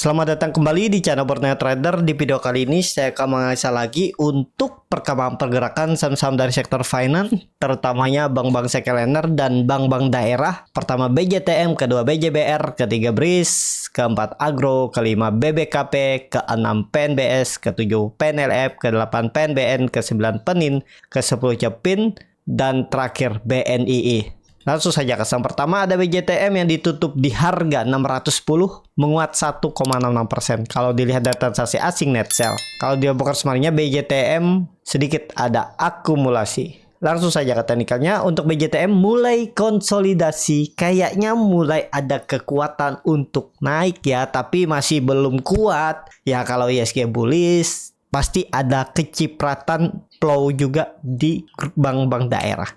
Selamat datang kembali di channel Borneo Trader. Di video kali ini saya akan menganalisa lagi untuk perkembangan pergerakan saham-saham dari sektor finance, terutamanya bank-bank sekelender dan bank-bank daerah. Pertama BJTM, kedua BJBR, ketiga BRIS, keempat Agro, kelima BBKP, keenam PNBS, ketujuh PNLF, ke-8 PNBN, ke-9 PENIN, ke-10 CEPIN, dan terakhir BNII. Langsung saja ke saham pertama, ada BJTM yang ditutup di harga 610, menguat 1,66%. Kalau dilihat dari transaksi asing net sell, kalau di broker kemarinnya BJTM sedikit ada akumulasi. Langsung saja ke teknikalnya, untuk BJTM mulai konsolidasi, kayaknya mulai ada kekuatan untuk naik ya, tapi masih belum kuat. Ya kalau ISG bullish, pasti ada kecipratan flow juga di bank-bank daerah.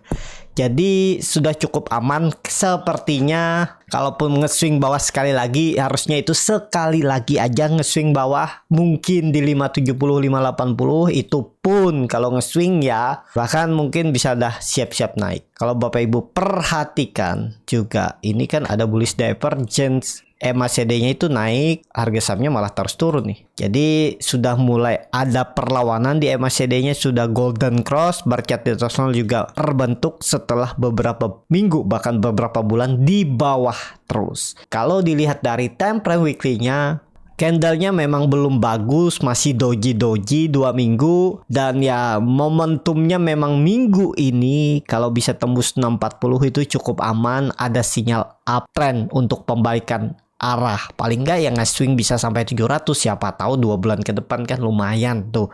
Jadi sudah cukup aman sepertinya. Kalaupun nge-swing bawah sekali lagi, harusnya itu sekali lagi aja nge-swing bawah. Mungkin di 570, 580 itu pun kalau nge-swing ya. Bahkan mungkin bisa dah siap-siap naik. Kalau Bapak Ibu perhatikan juga, ini kan ada bullish divergence. MACD-nya itu naik, harga sahamnya malah terus turun nih. Jadi sudah mulai ada perlawanan di MACD-nya, sudah golden cross, bar chart internasional juga terbentuk setelah beberapa minggu bahkan beberapa bulan di bawah terus. Kalau dilihat dari time frame weekly-nya, candlenya memang belum bagus, masih doji-doji 2 minggu, dan ya momentumnya memang minggu ini kalau bisa tembus 640 itu cukup aman, ada sinyal uptrend untuk pembalikan arah. Paling nggak yang nge-swing bisa sampai 700, siapa tahu 2 bulan ke depan kan lumayan tuh,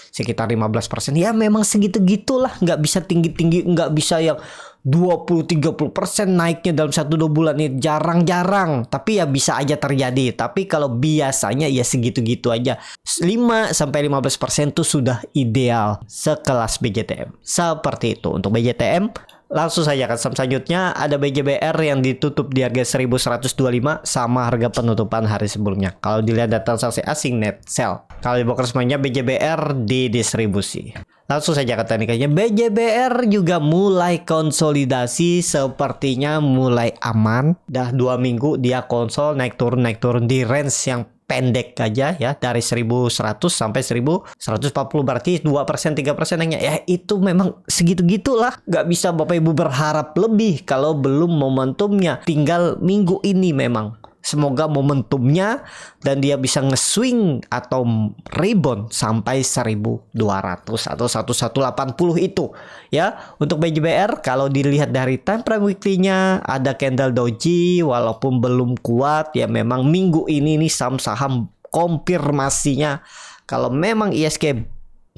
sekitar 15%. Ya memang segitu-gitulah, nggak bisa tinggi-tinggi, nggak bisa yang 20-30% naiknya dalam 1-2 bulan, ini jarang-jarang, tapi ya bisa aja terjadi. Tapi kalau biasanya ya segitu-gitu aja, 5-15% tuh sudah ideal sekelas BJTM. Seperti itu untuk BJTM. Langsung saja ke saham selanjutnya, ada BJBR yang ditutup di harga 1125 sama harga penutupan hari sebelumnya. Kalau dilihat data transaksi asing net sell, kalau di broker semuanya BJBR didistribusi. Langsung saja ke teknikalnya, BJBR juga mulai konsolidasi, sepertinya mulai aman. Dah 2 minggu dia konsol naik turun di range yang pendek aja ya, dari 1100 sampai 1140, berarti 2% 3% hanya ya, itu memang segitu-gitulah, nggak bisa Bapak Ibu berharap lebih kalau belum momentumnya. Tinggal minggu ini memang semoga momentumnya dan dia bisa nge-swing atau rebound sampai 1200 atau 1180 itu ya. Untuk BJBR kalau dilihat dari time frame weekly-nya, ada candle doji walaupun belum kuat ya. Memang minggu ini nih saham-saham konfirmasinya kalau memang ISG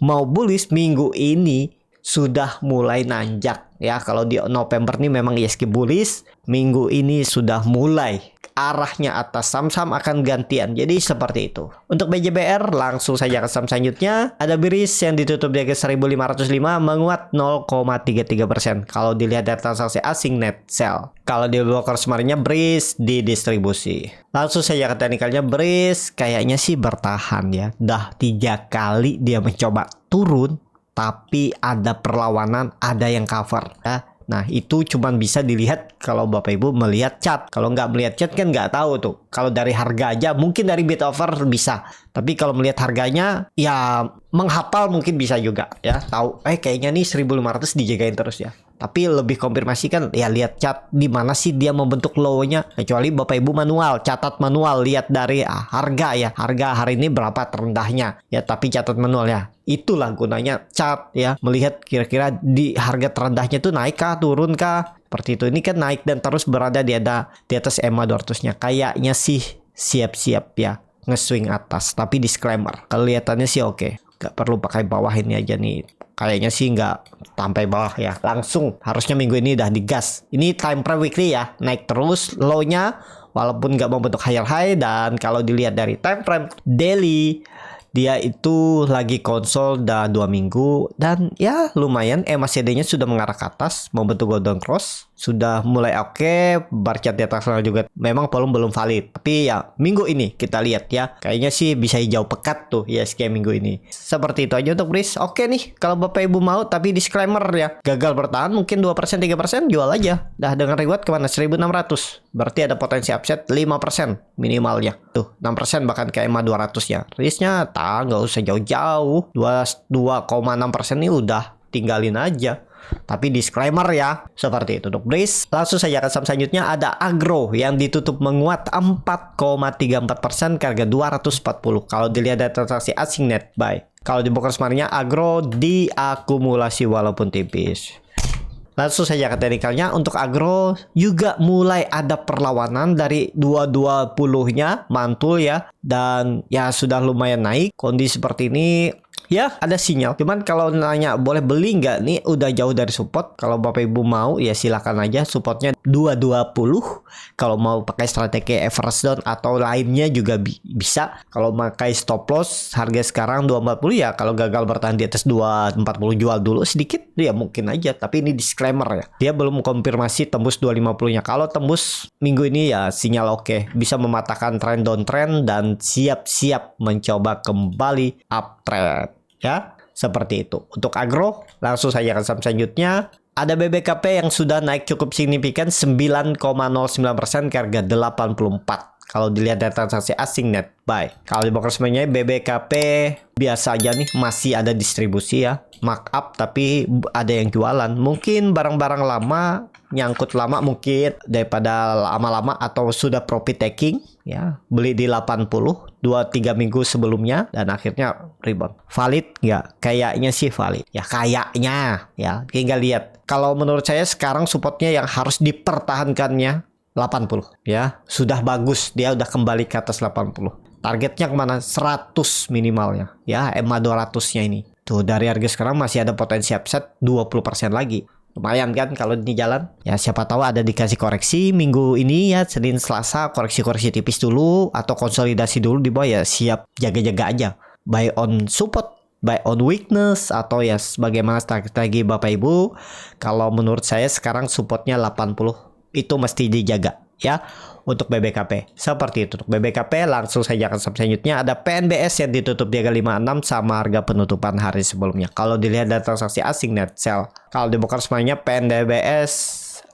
mau bullish minggu ini sudah mulai nanjak ya. Kalau di November nih memang ISG bullish, minggu ini sudah mulai arahnya atas, saham-saham akan gantian. Jadi seperti itu. Untuk BJBR langsung saja ke saham selanjutnya, ada BRIS yang ditutup di harga 1505, menguat 0,33%. Kalau dilihat dari transaksi asing net sell, kalau di broker kemarinnya BRIS didistribusi. Langsung saja ke teknikalnya, BRIS kayaknya sih bertahan ya. Dah 3 kali dia mencoba turun, tapi ada perlawanan, ada yang cover ya. Nah itu cuman bisa dilihat kalau Bapak Ibu melihat chart. Kalau nggak melihat chart kan nggak tahu tuh. Kalau dari harga aja mungkin dari bid offer bisa, tapi kalau melihat harganya ya menghafal mungkin bisa juga ya. Tahu kayaknya nih 1500 dijagain terus ya. Tapi lebih konfirmasi kan ya lihat chart di mana sih dia membentuk low-nya. Kecuali Bapak Ibu manual, catat manual, lihat dari harga ya. Harga hari ini berapa terendahnya ya, tapi catat manual ya. Itulah gunanya chart ya, melihat kira-kira di harga terendahnya tuh naik kah, turun kah. Seperti itu. Ini kan naik dan terus berada di atas EMA 200-nya. Kayaknya sih siap-siap ya nge-swing atas, tapi disclaimer, kelihatannya sih oke. Gak perlu pakai bawah ini aja nih. Kayaknya sih nggak sampai bawah ya, langsung harusnya minggu ini udah digas. Ini time frame weekly ya, naik terus low-nya walaupun nggak membentuk higher high. Dan kalau dilihat dari time frame daily, dia itu lagi konsol udah 2 minggu dan ya lumayan, MACD-nya sudah mengarah ke atas, membentuk golden cross, sudah mulai oke. Bar chart di atas juga memang belum valid, tapi ya minggu ini kita lihat ya, kayaknya sih bisa hijau pekat tuh ya ISG minggu ini. Seperti itu aja untuk BRIS. Oke nih kalau Bapak Ibu mau, tapi disclaimer ya, gagal bertahan mungkin 2% 3% jual aja. Dah dengan reward kemana 1600, berarti ada potensi upset 5%. minimalnya. Tuh 6% bahkan ke EMA 200 ya. Risknya nggak usah jauh-jauh. 2,6% ini udah tinggalin aja. Tapi disclaimer ya, seperti itu untuk Breeze. Langsung saja ke saham selanjutnya, ada Agro yang ditutup menguat 4,34% ke harga 240. Kalau dilihat dari transaksi asing net buy. Kalau di broker kemarinnya Agro diakumulasi walaupun tipis. Langsung saja ke teknikalnya, untuk Agro juga mulai ada perlawanan dari 220-nya mantul ya, dan ya sudah lumayan naik. Kondisi seperti ini ya ada sinyal. Cuman kalau nanya boleh beli nggak, nih udah jauh dari support. Kalau Bapak Ibu mau ya silakan aja, supportnya 220. Kalau mau pakai strategi average down atau lainnya juga bisa. Kalau pakai stop loss harga sekarang 240 ya, kalau gagal bertahan di atas 240 jual dulu sedikit ya mungkin aja. Tapi ini disclaimer ya, dia belum konfirmasi tembus 250-nya. Kalau tembus minggu ini ya sinyal oke, bisa mematahkan trend downtrend dan siap-siap mencoba kembali uptrend. Ya, seperti itu. Untuk Agro, langsung saja ke saham selanjutnya. Ada BBKP yang sudah naik cukup signifikan 9,09% ke harga 84. Kalau dilihat dari transaksi asing net buy. Kalau di broker semuanya BBKP biasa aja nih, masih ada distribusi ya, markup tapi ada yang jualan. Mungkin barang-barang lama nyangkut lama mungkin daripada lama-lama, atau sudah profit taking ya, beli di 80 2-3 minggu sebelumnya dan akhirnya rebound. Valid nggak? Kayaknya sih valid ya, kayaknya ya, tinggal lihat. Kalau menurut saya sekarang supportnya yang harus dipertahankannya 80 ya, sudah bagus, dia udah kembali ke atas 80. Targetnya kemana? 100 minimalnya ya, EMA 200-nya ini. Tuh dari harga sekarang masih ada potensi upside 20% lagi. Lumayan kan kalau ini jalan. Ya siapa tahu ada dikasih koreksi minggu ini ya, Senin Selasa koreksi-koreksi tipis dulu atau konsolidasi dulu di bawah ya, siap jaga-jaga aja. Buy on support, buy on weakness, atau ya bagaimana strategi Bapak Ibu. Kalau menurut saya sekarang supportnya 80 itu mesti dijaga ya untuk BBKP. Seperti itu untuk BBKP. Langsung saja ke saham selanjutnya, ada PNBS yang ditutup di harga 56 sama harga penutupan hari sebelumnya. Kalau dilihat dari transaksi asing net sell, kalau di broker semuanya PNBS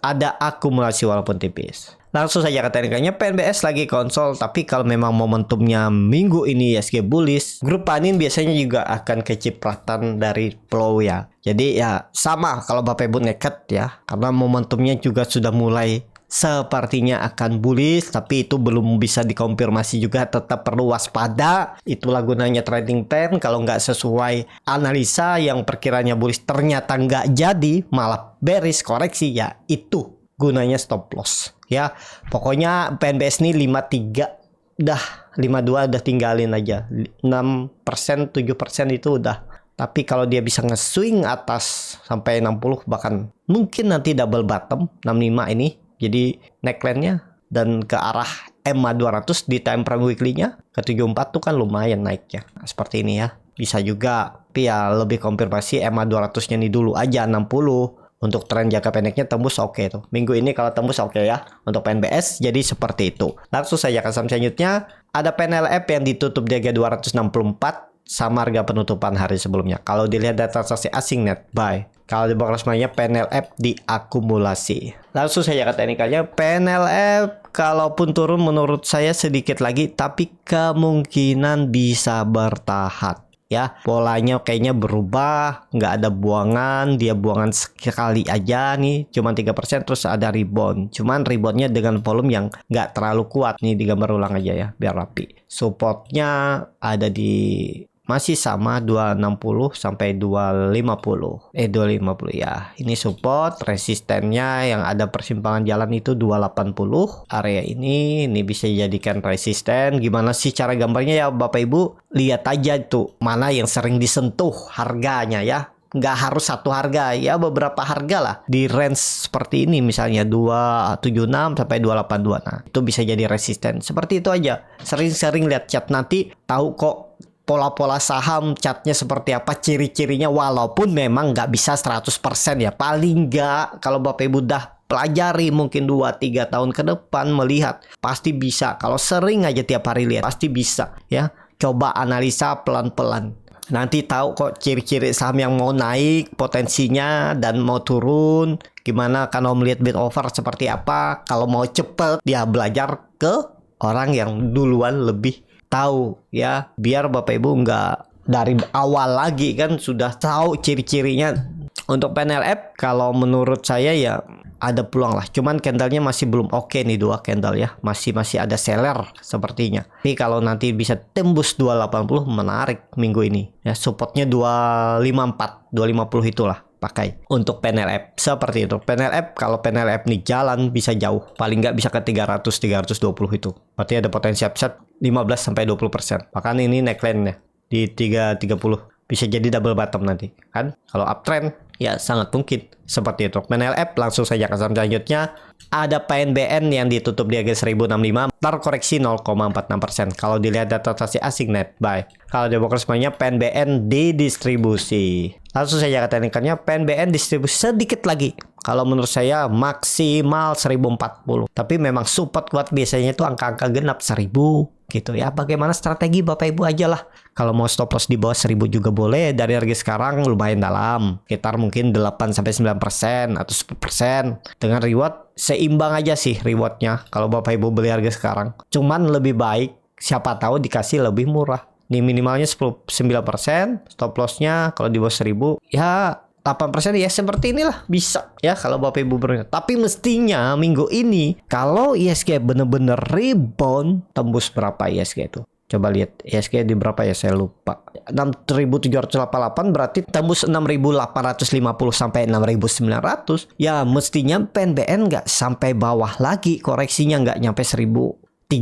ada akumulasi walaupun tipis. Langsung saja ke teknikalnya, PNBS lagi konsol, tapi kalau memang momentumnya minggu ini ISG bullish, grup panin biasanya juga akan kecipratan dari flow ya. Jadi ya sama kalau Bapak Ibu nekat ya, karena momentumnya juga sudah mulai sepertinya akan bullish, tapi itu belum bisa dikonfirmasi juga, tetap perlu waspada. Itulah gunanya trading plan. Kalau nggak sesuai analisa yang perkiranya bullish ternyata nggak jadi, malah bearish koreksi ya, itu gunanya stop loss ya. Pokoknya PNBS ini 53 dah, 52 udah tinggalin aja. 6% 7% itu udah. Tapi kalau dia bisa nge-swing atas sampai 60, bahkan mungkin nanti double bottom 65 ini, jadi neckline-nya dan ke arah EMA 200 di time frame weekly-nya ke 74 tuh kan lumayan naiknya. Nah, seperti ini ya. Bisa juga, tapi ya lebih konfirmasi EMA 200-nya nih dulu aja 60. Untuk tren jangka pendeknya tembus oke tuh. Minggu ini kalau tembus oke ya untuk PNBS, jadi seperti itu. Langsung saja ke saham selanjutnya, ada PNLF yang ditutup di harga 264 sama harga penutupan hari sebelumnya. Kalau dilihat dari transaksi asing net buy. Kalau di broker semuanya PNLF diakumulasi. Langsung saja ke teknikalnya, PNLF kalaupun turun menurut saya sedikit lagi, tapi kemungkinan bisa bertahan. Ya, polanya kayaknya berubah, nggak ada buangan, dia buangan sekali aja nih, cuma 3%, terus ada rebound. Cuman reboundnya dengan volume yang nggak terlalu kuat. Nih digambar ulang aja ya, biar rapi. Supportnya ada di masih sama 260 sampai 250. 250 ya. Ini support, resistennya yang ada persimpangan jalan itu 280. Area ini bisa dijadikan resisten. Gimana sih cara gambarnya ya Bapak Ibu? Lihat aja tuh mana yang sering disentuh harganya ya. Nggak harus satu harga ya, beberapa harga lah di range seperti ini, misalnya 276 sampai 282. Nah, itu bisa jadi resisten. Seperti itu aja. Sering-sering lihat chart, nanti tahu kok pola-pola saham, chartnya seperti apa, ciri-cirinya, walaupun memang nggak bisa 100% ya. Paling nggak kalau Bapak Ibu udah pelajari mungkin 2-3 tahun ke depan melihat, pasti bisa. Kalau sering aja tiap hari lihat, pasti bisa ya. Coba analisa pelan-pelan. Nanti tahu kok ciri-ciri saham yang mau naik, potensinya, dan mau turun. Gimana kalau melihat bid over seperti apa. Kalau mau cepet, dia belajar ke orang yang duluan lebih tahu ya, biar Bapak Ibu nggak dari awal lagi kan sudah tahu ciri-cirinya. Untuk PNLF kalau menurut saya ya ada peluang lah, cuman candlenya masih belum oke nih, dua candle ya, masih ada seller sepertinya. Tapi kalau nanti bisa tembus 280 menarik minggu ini ya, supportnya 254 250 itulah pakai untuk PNLF seperti itu. PNLF kalau PNLF nih jalan bisa jauh, paling nggak bisa ke 300 320 itu, berarti ada potensi upside 15-20%. Bahkan ini neckline-nya di 330 bisa jadi double bottom nanti kan. Kalau uptrend ya sangat mungkin seperti itu. PNLF langsung saja ke saham selanjutnya. Ada PNBN yang ditutup di harga 1065, terkoreksi 0,46%. Kalau dilihat data transaksi asing net buy. Kalau di broker semuanya PNBN didistribusi. Langsung saja ke teknikalnya, PNBN distribusi sedikit lagi. Kalau menurut saya maksimal 1040. Tapi memang support kuat biasanya itu angka-angka genap 1000 gitu ya. Bagaimana strategi Bapak Ibu aja lah. Kalau mau stop loss di bawah 1000 juga boleh. Dari harga sekarang lumayan dalam, sekitar mungkin 8-9% atau 10%. Dengan reward seimbang aja sih rewardnya kalau Bapak Ibu beli harga sekarang. Cuman lebih baik siapa tahu dikasih lebih murah. Nih minimalnya 9%, stop lossnya kalau di bawah 1000 ya 8% ya, seperti inilah bisa ya kalau Bapak Ibu berniat. Tapi mestinya minggu ini kalau ISG bener-bener rebound, tembus berapa ISG itu? Coba lihat ISG di berapa ya, saya lupa. 6.788 berarti tembus 6.850 sampai 6.900. Ya mestinya PNBN nggak sampai bawah lagi, koreksinya nggak nyampe 30.000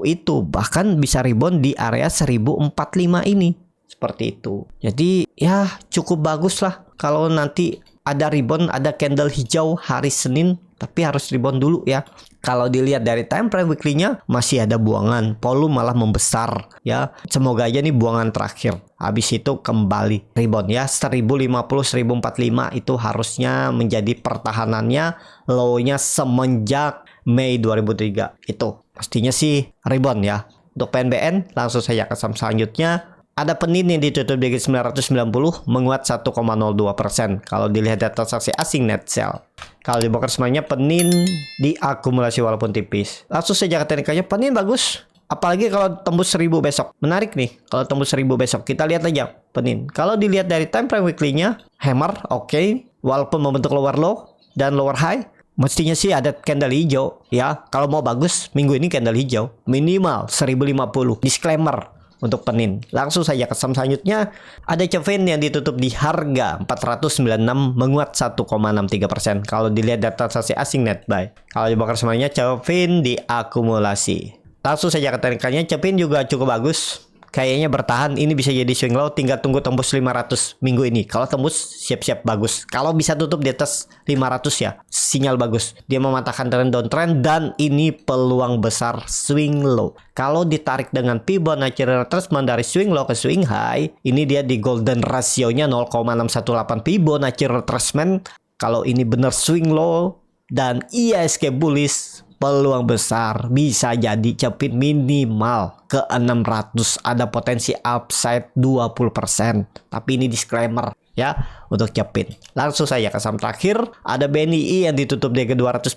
itu, bahkan bisa rebound di area 1045 ini. Seperti itu. Jadi ya cukup bagus lah kalau nanti ada rebound, ada candle hijau hari Senin, tapi harus rebound dulu ya. Kalau dilihat dari time frame weekly-nya masih ada buangan, volume malah membesar ya. Semoga aja nih buangan terakhir. Habis itu kembali rebound ya, 1050 1045 itu harusnya menjadi pertahanannya, low-nya semenjak Mei 2003. Itu pastinya sih rebound ya. Untuk PNBN langsung saja ke saham selanjutnya. Ada Penin yang ditutup di 990 menguat 1,02%. Kalau dilihat data transaksi asing net sell. Kalau di broker semuanya Penin diakumulasi walaupun tipis. Langsung saja ke teknikalnya, Penin bagus. Apalagi kalau tembus 1000 besok. Menarik nih kalau tembus 1000 besok. Kita lihat aja Penin. Kalau dilihat dari time frame weekly-nya, hammer oke. Walaupun membentuk lower low dan lower high, mestinya sih ada candle hijau ya. Kalau mau bagus minggu ini candle hijau minimal 1050. Disclaimer untuk Penin. Langsung saja ke saham selanjutnya. Ada Cevin yang ditutup di harga 496 menguat 1,63%. Kalau dilihat data transaksi asing net buy. Kalau di broker semuanya Cevin diakumulasi. Langsung saja ke teknikalnya, Cevin juga cukup bagus. Kayaknya bertahan, ini bisa jadi swing low, tinggal tunggu tembus 500 minggu ini. Kalau tembus siap-siap bagus. Kalau bisa tutup di atas 500 ya, sinyal bagus. Dia mematahkan trend downtrend dan ini peluang besar swing low. Kalau ditarik dengan Fibonacci retracement dari swing low ke swing high, ini dia di golden ratio-nya 0,618 Fibonacci retracement. Kalau ini benar swing low dan ISG bullish, peluang besar bisa jadi Cevin minimal ke 600, ada potensi upside 20%. Tapi ini disclaimer ya untuk Cevin. Langsung saja ke saham terakhir, ada BNI yang ditutup di 248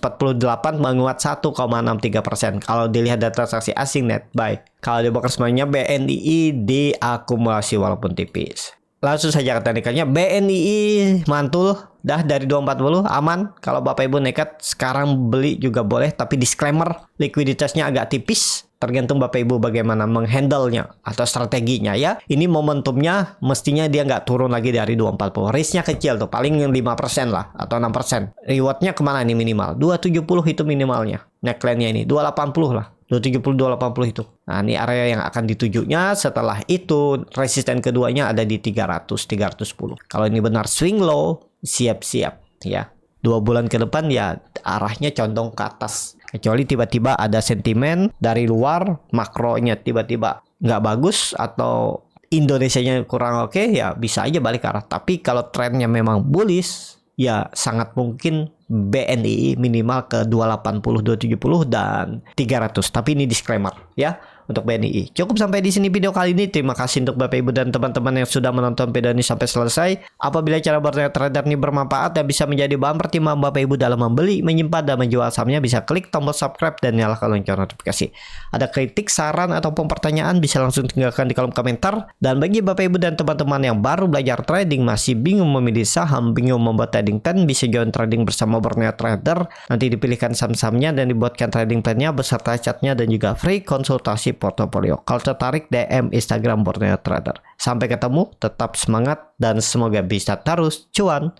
menguat 1,63%. Kalau dilihat data transaksi asing net buy. Kalau di broker semuanya BNI diakumulasi walaupun tipis. Langsung saja ke teknikalnya, BNI mantul dah dari 240 aman. Kalau Bapak Ibu nekat sekarang beli juga boleh, tapi disclaimer likuiditasnya agak tipis. Tergantung Bapak Ibu bagaimana menghandle-nya atau strateginya ya. Ini momentumnya mestinya dia nggak turun lagi dari 240. Risknya kecil tuh, paling 5% lah atau 6%. Rewardnya kemana nih minimal? 270 itu minimalnya. Neckline-nya ini 280 lah. 270 280 itu. Nah, ini area yang akan ditujunya. Setelah itu resisten keduanya ada di 300 310. Kalau ini benar swing low, siap-siap ya. 2 bulan ke depan ya arahnya condong ke atas. Kecuali tiba-tiba ada sentimen dari luar, makronya tiba-tiba nggak bagus atau Indonesianya kurang oke, ya bisa aja balik arah. Tapi kalau trennya memang bullish, ya sangat mungkin BNI minimal ke 280, 270 dan 300. Tapi ini disclaimer ya untuk BNI. Cukup sampai di sini video kali ini. Terima kasih untuk Bapak Ibu dan teman-teman yang sudah menonton video ini sampai selesai. Apabila cara bertanya trader ini bermanfaat dan bisa menjadi bahan pertimbangan Bapak Ibu dalam membeli, menyimpan dan menjual sahamnya, bisa klik tombol subscribe dan nyalakan lonceng notifikasi. Ada kritik, saran ataupun pertanyaan bisa langsung tinggalkan di kolom komentar. Dan bagi Bapak Ibu dan teman-teman yang baru belajar trading, masih bingung memilih saham, bingung membuat trading plan, bisa join trading bersama Borneo Trader. Nanti dipilihkan saham-sahamnya dan dibuatkan trading plan-nya beserta chatnya dan juga free konsultasi portofolio. Kalau tertarik, DM Instagram Borneo Trader. Sampai ketemu, tetap semangat dan semoga bisa terus cuan.